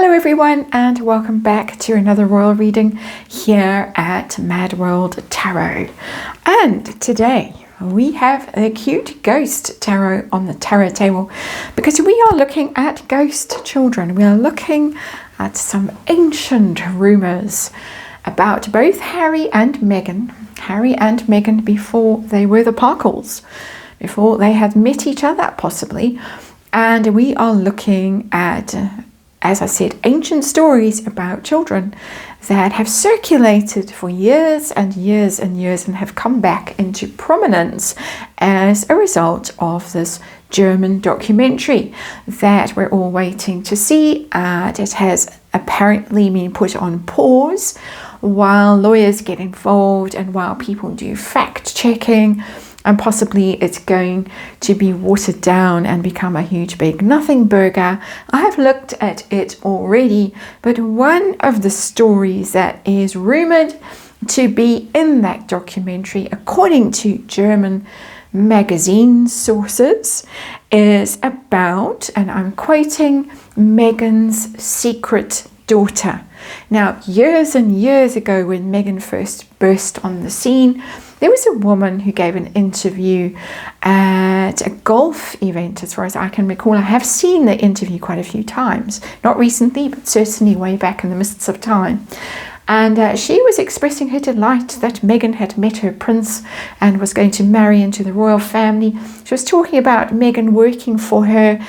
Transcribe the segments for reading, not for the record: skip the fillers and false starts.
Hello everyone, and welcome back to another royal reading here at MadWorldTarot. And today we have a cute ghost tarot on the tarot table because we are looking at ghost children. We are looking at some ancient rumors about both Harry and Meghan. Harry and Meghan before they were the Parkles, before they had met each other possibly. And we are looking at, as I said, ancient stories about children that have circulated for years and years and years and have come back into prominence as a result of this German documentary that we're all waiting to see. It has apparently been put on pause while lawyers get involved and while people do fact checking. And possibly it's going to be watered down and become a huge big nothing burger. I have looked at it already, but one of the stories that is rumored to be in that documentary, according to German magazine sources, is about, and I'm quoting, Meghan's secret daughter. Now, years and years ago, when Meghan first burst on the scene, there was a woman who gave an interview at a golf event, as far as I can recall. I have seen the interview quite a few times, not recently, but certainly way back in the mists of time. And she was expressing her delight that Meghan had met her prince and was going to marry into the royal family. She was talking about Meghan working for her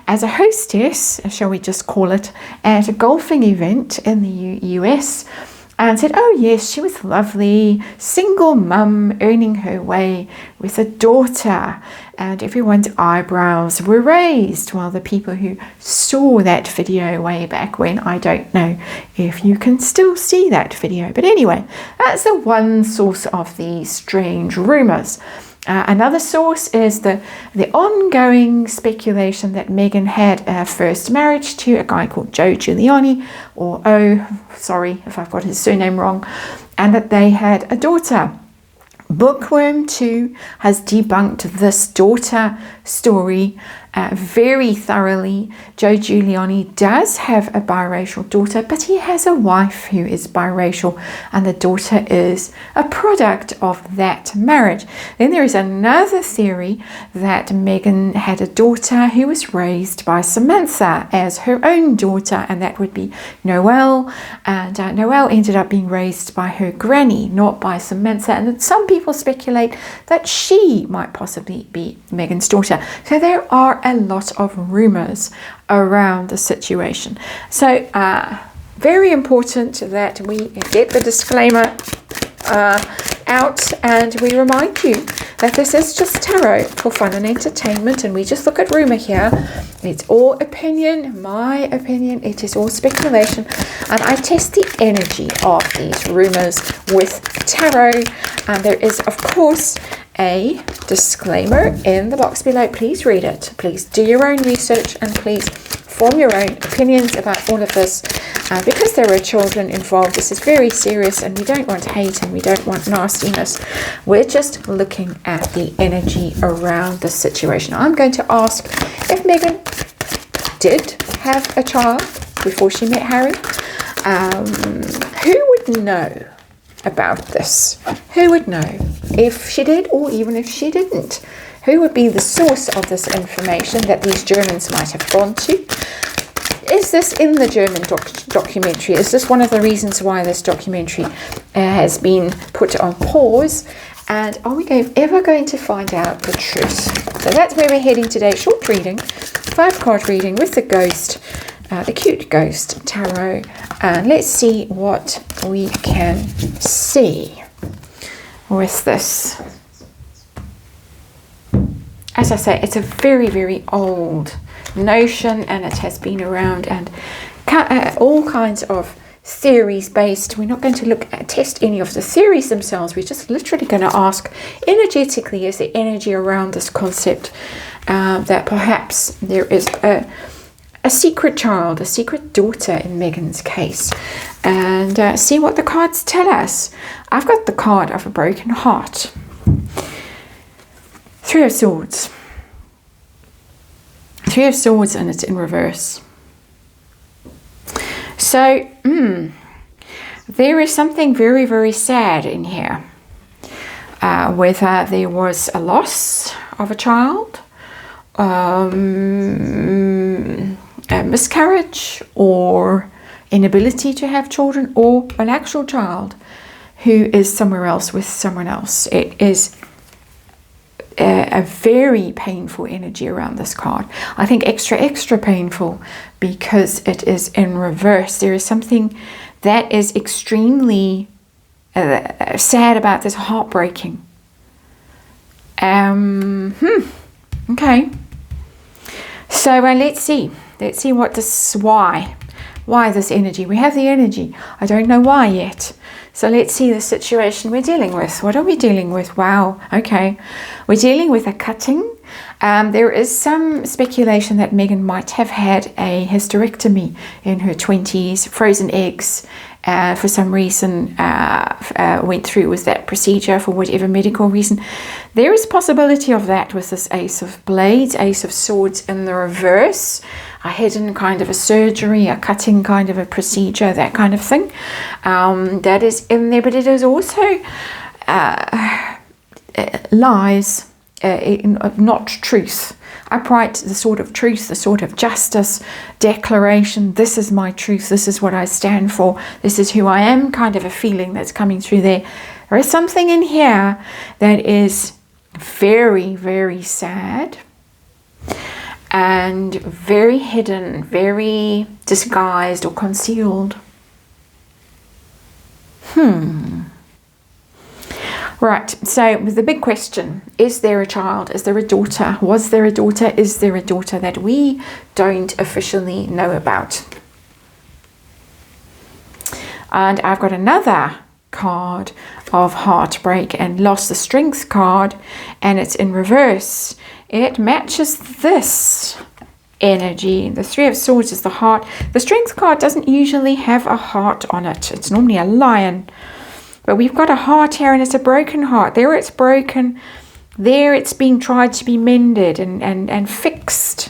as a hostess, shall we just call it, at a golfing event in the US. And said, oh yes, she was lovely, single mum, earning her way with a daughter. And everyone's eyebrows were raised, while the people who saw that video way back when, I don't know if you can still see that video. But anyway, that's the one source of these strange rumours. Another source is the ongoing speculation that Meghan had a first marriage to a guy called Joe Giuliani, or sorry if I've got his surname wrong, and that they had a daughter. Bookworm 2 has debunked this daughter story very thoroughly. Joe Giuliani does have a biracial daughter, but he has a wife who is biracial, and the daughter is a product of that marriage. Then there is another theory that Meghan had a daughter who was raised by Samantha as her own daughter, and that would be Noelle. And Noelle ended up being raised by her granny, not by Samantha. And then some people speculate that she might possibly be Meghan's daughter. So there are a lot of rumors around the situation. So very important that we get the disclaimer out, and we remind you that this is just tarot for fun and entertainment, and we just look at rumor here. It's all opinion, my opinion, it is all speculation, and I test the energy of these rumors with tarot. And there is, of course, a disclaimer in the box below. Please read it. Please do your own research, and please form your own opinions about all of this. Because there are children involved, this is very serious, and we don't want hate and we don't want nastiness. We're just looking at the energy around the situation. I'm going to ask if Meghan did have a child before she met Harry. Who would know about this? Who would know if she did, or even if she didn't? Who would be the source of this information that these Germans might have gone to? Is this in the German documentary? Is this one of the reasons why this documentary has been put on pause? And are we ever going to find out the truth? So that's where we're heading today. Short reading, 5-card reading with the ghost, the cute ghost tarot. And let's see what we can see with this. As I say, it's a very, very old notion, and it has been around, and all kinds of theories based. We're not going to test any of the theories themselves. We're just literally going to ask energetically, is there energy around this concept that perhaps there is a secret child, a secret daughter in Meghan's case, and see what the cards tell us. I've got the card of a broken heart. 3 of Swords. 3 of Swords, and it's in reverse. So, there is something very, very sad in here. Whether there was a loss of a child, a miscarriage, or inability to have children, or an actual child who is somewhere else with someone else. It is a very painful energy around this card. I think extra painful because it is in reverse. There is something that is extremely sad about this, heartbreaking. Okay. So let's see what this, why this energy. We have the energy. I don't know why yet. So let's see the situation we're dealing with. What are we dealing with? Wow. Okay. We're dealing with a cutting. There is some speculation that Meghan might have had a hysterectomy in her 20s, frozen eggs. For some reason went through with that procedure for whatever medical reason. There is possibility of that with this Ace of Blades, Ace of Swords in the reverse, a hidden kind of a surgery, a cutting kind of a procedure, that kind of thing. That is in there, but it is also lies, not truth. Upright, the sword of truth, the sword of justice, declaration, this is my truth, this is what I stand for, this is who I am, kind of a feeling that's coming through there. There is something in here that is very, very sad and very hidden, very disguised or concealed. Right, so the big question, is there a child? Is there a daughter? Was there a daughter? Is there a daughter that we don't officially know about? And I've got another card of heartbreak and loss, the Strength card, and it's in reverse. It matches this energy. The Three of Swords is the heart. The Strength card doesn't usually have a heart on it. It's normally a lion. But we've got a heart here, and it's a broken heart. There it's broken. There it's being tried to be mended and fixed.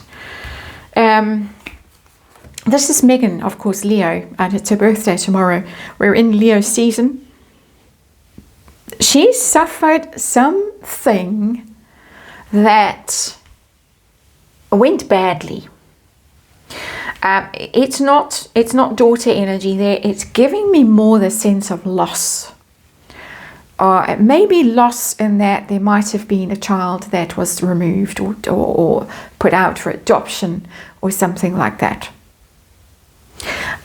This is Meghan, of course, Leo, and it's her birthday tomorrow. We're in Leo season. She suffered something that went badly. It's not daughter energy there. It's giving me more the sense of loss. Maybe loss in that there might have been a child that was removed or put out for adoption or something like that.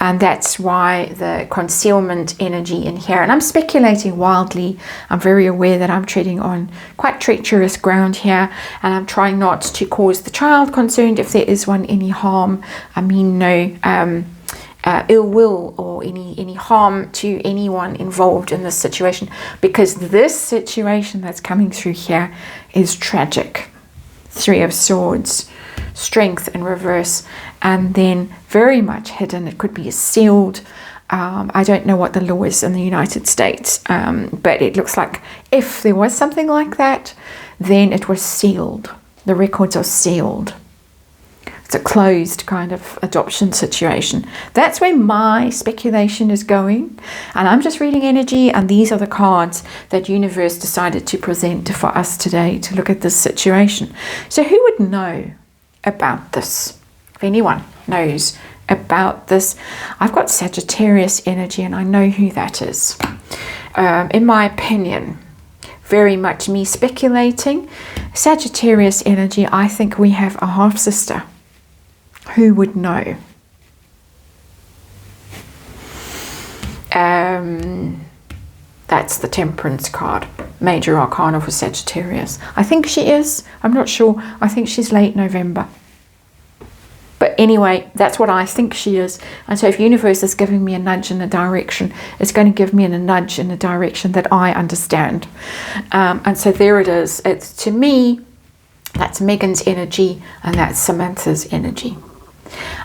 And that's why the concealment energy in here. And I'm speculating wildly. I'm very aware that I'm treading on quite treacherous ground here. And I'm trying not to cause the child concerned, if there is one, any harm. I mean no ill will or any harm to anyone involved in this situation. Because this situation that's coming through here is tragic. Three of Swords. Strength in reverse, and then very much hidden. It could be sealed. I don't know what the law is in the United States, but it looks like if there was something like that, then it was sealed. The records are sealed. It's a closed kind of adoption situation. That's where my speculation is going, and I'm just reading energy, and these are the cards that universe decided to present for us today to look at this situation. So who would know about this? If anyone knows about this, I've got Sagittarius energy, and I know who that is. In my opinion, very much me speculating, Sagittarius energy, I think we have a half sister. Who would know? That's the Temperance card, Major Arcana for Sagittarius. I think she is. I'm not sure. I think she's late November. But anyway, that's what I think she is. And so if universe is giving me a nudge in a direction, it's going to give me a nudge in a direction that I understand. And so there it is. It's, to me, that's Meghan's energy, and that's Samantha's energy.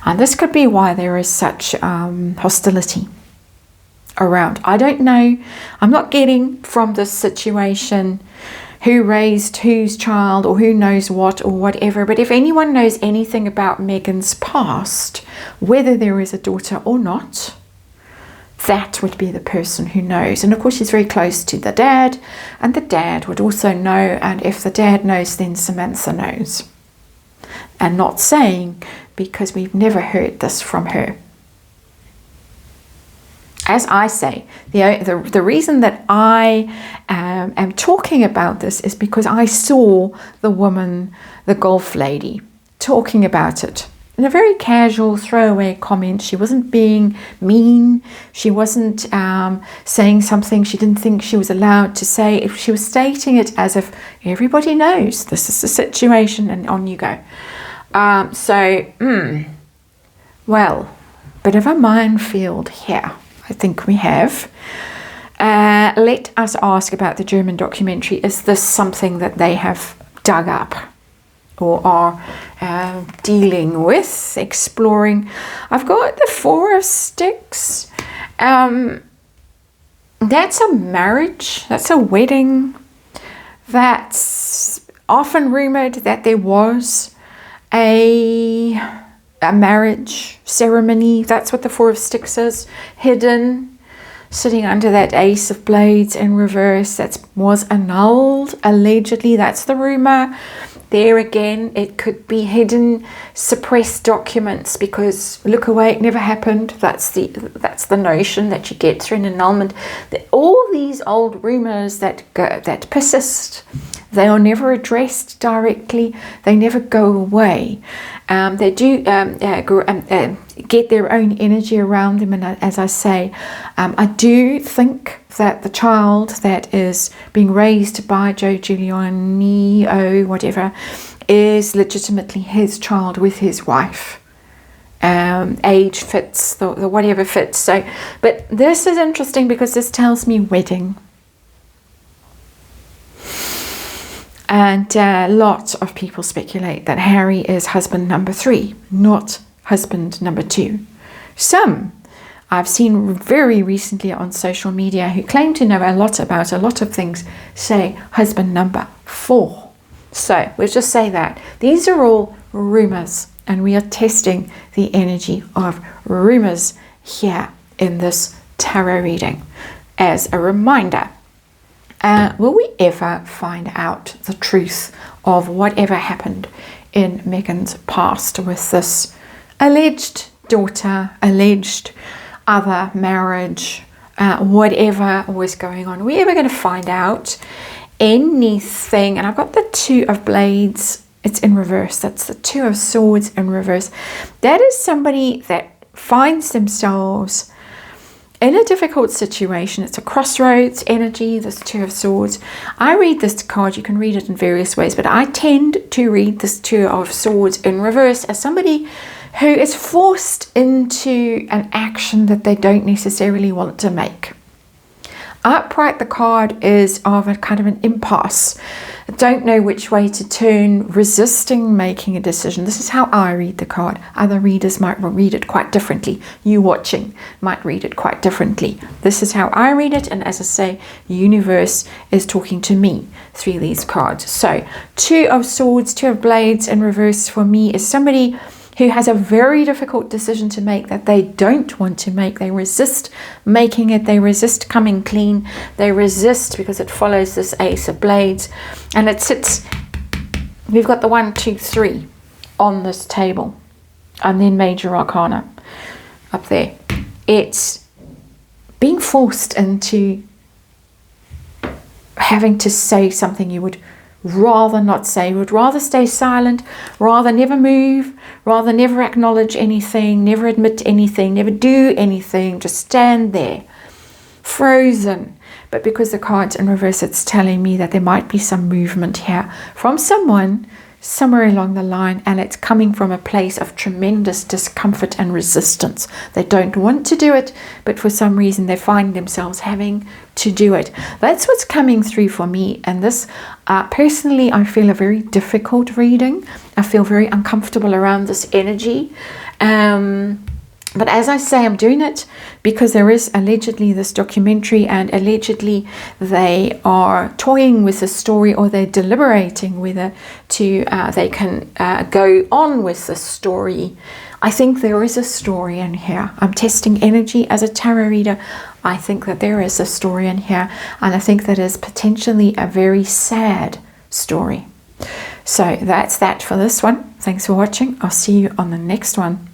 And this could be why there is such hostility around. I don't know. I'm not getting from this situation who raised whose child or who knows what or whatever. But if anyone knows anything about Meghan's past, whether there is a daughter or not, that would be the person who knows. And of course, she's very close to the dad, and the dad would also know. And if the dad knows, then Samantha knows. And not saying, because we've never heard this from her. As I say, the reason that I am talking about this is because I saw the woman, the golf lady, talking about it in a very casual throwaway comment. She wasn't being mean. She wasn't saying something she didn't think she was allowed to say. If she was stating it as if everybody knows this is the situation, and on you go. Well, bit of a minefield here. I think we have. Let us ask about the German documentary. Is this something that they have dug up or are dealing with, exploring? I've got the Four of Sticks. That's a marriage. That's a wedding. That's often rumored that there was a marriage ceremony. That's what the Four of Sticks is, hidden, sitting under that Ace of Blades in reverse. That was annulled, allegedly. That's the rumor. There again, it could be hidden, suppressed documents, because look away, it never happened. That's the notion that you get through an annulment. All these old rumors that persist, they are never addressed directly. They never go away. They do get their own energy around them. And as I say, I do think that the child that is being raised by Joe Giuliani, whatever, is legitimately his child with his wife. Age fits, the whatever fits. So, but this is interesting because this tells me wedding. And lots of people speculate that Harry is husband number 3, not husband number 2. Some I've seen very recently on social media who claim to know a lot about a lot of things say husband number 4. So we'll just say that. These are all rumors, and we are testing the energy of rumors here in this tarot reading. As a reminder, will we ever find out the truth of whatever happened in Meghan's past with this alleged daughter, alleged other marriage, whatever was going on? Are we ever going to find out anything? And I've got the Two of Blades. It's in reverse. That's the Two of Swords in reverse. That is somebody that finds themselves in a difficult situation. It's a crossroads energy, this Two of Swords. I read this card, you can read it in various ways, but I tend to read this Two of Swords in reverse as somebody who is forced into an action that they don't necessarily want to make. Upright, the card is of a kind of an impasse. Don't know which way to turn, resisting making a decision. This is how I read the card. Other readers might read it quite differently. You watching might read it quite differently. This is how I read it, and as I say, the universe is talking to me through these cards. So, Two of Swords, Two of Blades in reverse for me is somebody who has a very difficult decision to make that they don't want to make. They resist making it. They resist coming clean. They resist because it follows this Ace of Blades. And it sits, we've got the 1, 2, 3 on this table. And then Major Arcana up there. It's being forced into having to say something you would rather not say. You would rather stay silent, rather never move, rather never acknowledge anything, never admit anything, never do anything, just stand there, frozen. But because the card's in reverse, it's telling me that there might be some movement here from someone somewhere along the line, and it's coming from a place of tremendous discomfort and resistance. They don't want to do it, but for some reason they find themselves having to do it. That's what's coming through for me. And this, personally, I feel a very difficult reading. I feel very uncomfortable around this energy. But as I say, I'm doing it because there is allegedly this documentary, and allegedly they are toying with the story, or they're deliberating whether to they can go on with the story I think there is a story in here. I'm testing energy as a tarot reader. I think that there is a story in here, and I think that is potentially a very sad story. So that's that for this one. Thanks for watching. I'll see you on the next one.